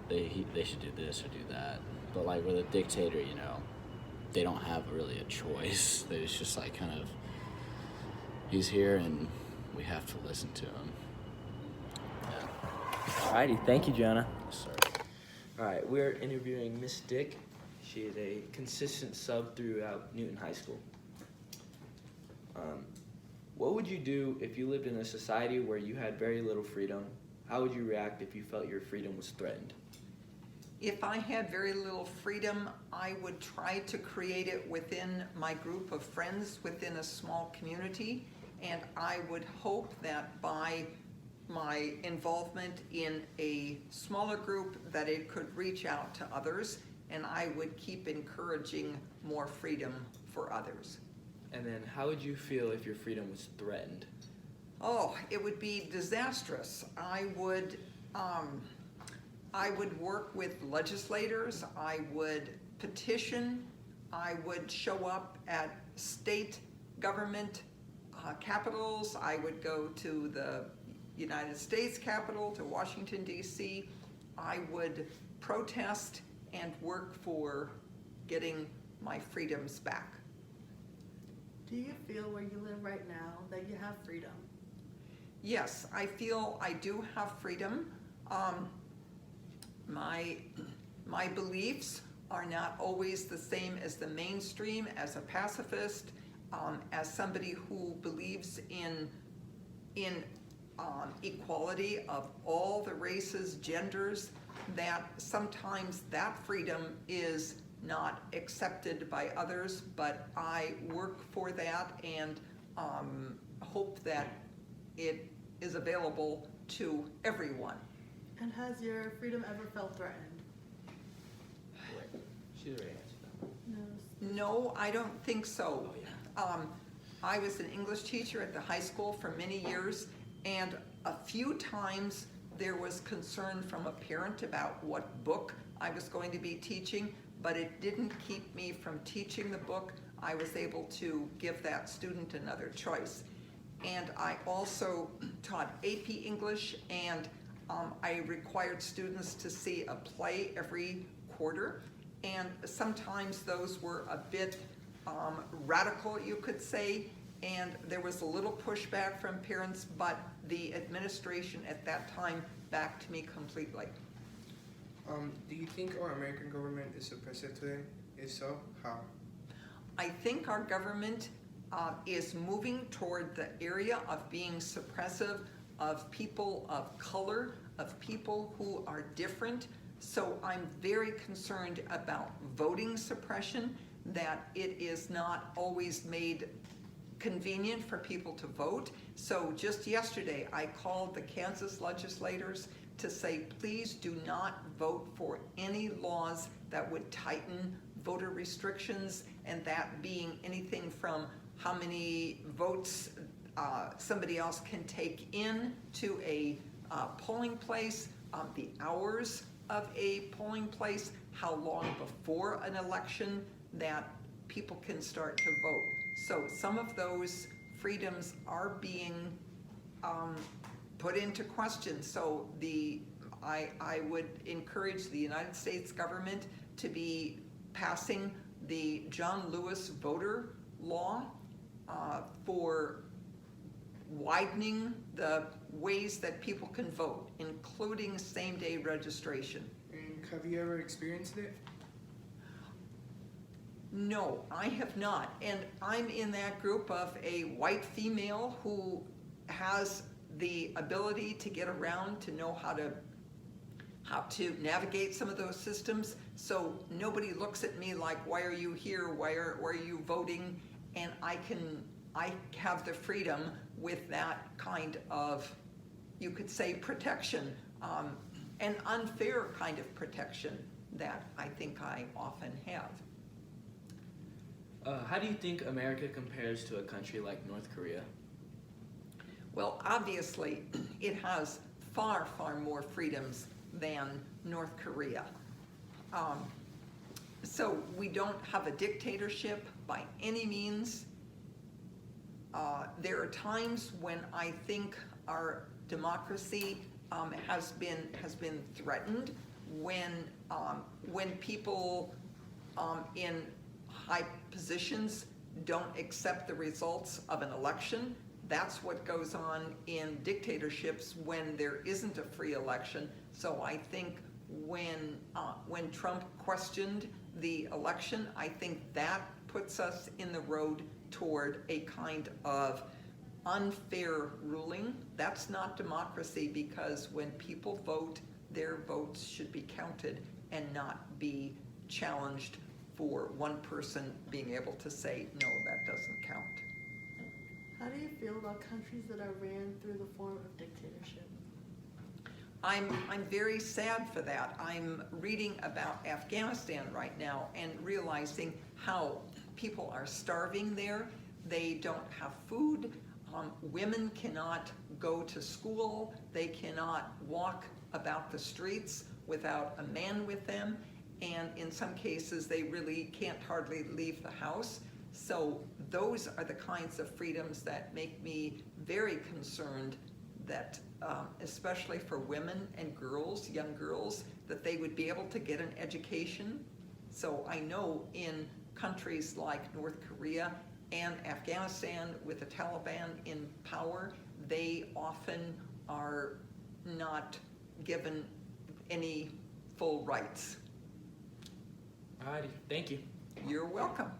they should do this or do that. But like with a dictator, they don't have really a choice. It's just like kind of he's here and we have to listen to him. Yeah. Alrighty, thank you, Jonah. Yes, sir. Alright, we're interviewing Miss Dick. She is a consistent sub throughout Newton High School. What would you do if you lived in a society where you had very little freedom? How would you react if you felt your freedom was threatened? If I had very little freedom, I would try to create it within my group of friends within a small community, and I would hope that by my involvement in a smaller group that it could reach out to others, and I would keep encouraging more freedom for others. And then how would you feel if your freedom was threatened? Oh, it would be disastrous. I would work with legislators, I would petition, I would show up at state government capitals, I would go to the United States Capitol, to Washington, D.C. I would protest and work for getting my freedoms back. Do you feel where you live right now that you have freedom? Yes, I feel I do have freedom. My beliefs are not always the same as the mainstream, as a pacifist, as somebody who believes in equality of all the races, genders, that sometimes that freedom is not accepted by others, but I work for that and hope that it is available to everyone. And has your freedom ever felt threatened? She's already answered that. No. No, I don't think so. Oh, yeah. I was an English teacher at the high school for many years, and a few times there was concern from a parent about what book I was going to be teaching, but it didn't keep me from teaching the book. I was able to give that student another choice. And I also taught AP English, and I required students to see a play every quarter, and sometimes those were a bit radical, you could say, and there was a little pushback from parents, but the administration at that time backed me completely. Do you think our American government is suppressive today? If so, how? I think our government is moving toward the area of being suppressive of people of color, of people who are different. So I'm very concerned about voting suppression, that it is not always made convenient for people to vote. So just yesterday, I called the Kansas legislators to say, please do not vote for any laws that would tighten voter restrictions, and that being anything from how many votes somebody else can take in to a polling place, the hours of a polling place, how long before an election that people can start to vote. So some of those freedoms are being put into question. So I would encourage the United States government to be passing the John Lewis voter law for widening the ways that people can vote, including same-day registration. And have you ever experienced it? No, I have not. And I'm in that group of a white female who has the ability to get around, to know how to navigate some of those systems. So nobody looks at me like, why are you here? Why are you voting? And I have the freedom with that kind of, you could say, protection, an unfair kind of protection that I think I often have. How do you think America compares to a country like North Korea? Well, obviously, it has far, far more freedoms than North Korea. So we don't have a dictatorship by any means. There are times when I think our democracy has been threatened. when people in high positions don't accept the results of an election. That's what goes on in dictatorships when there isn't a free election. So I think when Trump questioned the election, I think that puts us in the road toward a kind of unfair ruling. That's not democracy, because when people vote, their votes should be counted and not be challenged for one person being able to say, no, that doesn't count. How do you feel about countries that are ran through the form of dictatorship? I'm very sad for that. I'm reading about Afghanistan right now and realizing how people are starving there. They don't have food. Women cannot go to school. They cannot walk about the streets without a man with them. And in some cases, they really can't hardly leave the house. So those are the kinds of freedoms that make me very concerned that, especially for women and girls, young girls, that they would be able to get an education. So I know in countries like North Korea and Afghanistan, with the Taliban in power, they often are not given any full rights. Alrighty, thank you. You're welcome.